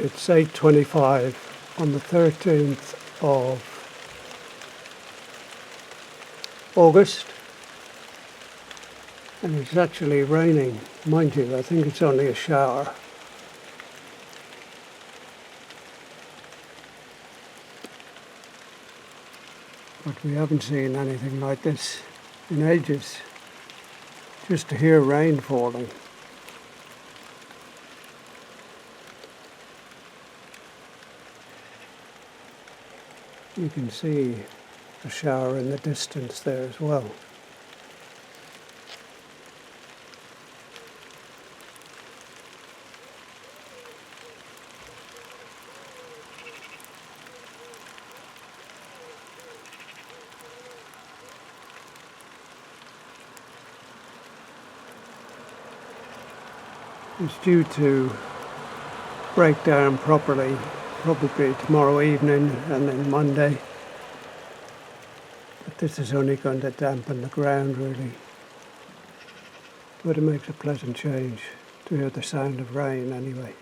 It's 8:25 on the 13th of August, and it's actually raining. Mind you, I think it's only a shower. But we haven't seen anything like this in ages. Just to hear rain falling. You can see a shower in the distance there as well. It's due to break down properly, probably tomorrow evening and then Monday. But this is only going to dampen the ground really. But it makes a pleasant change to hear the sound of rain anyway.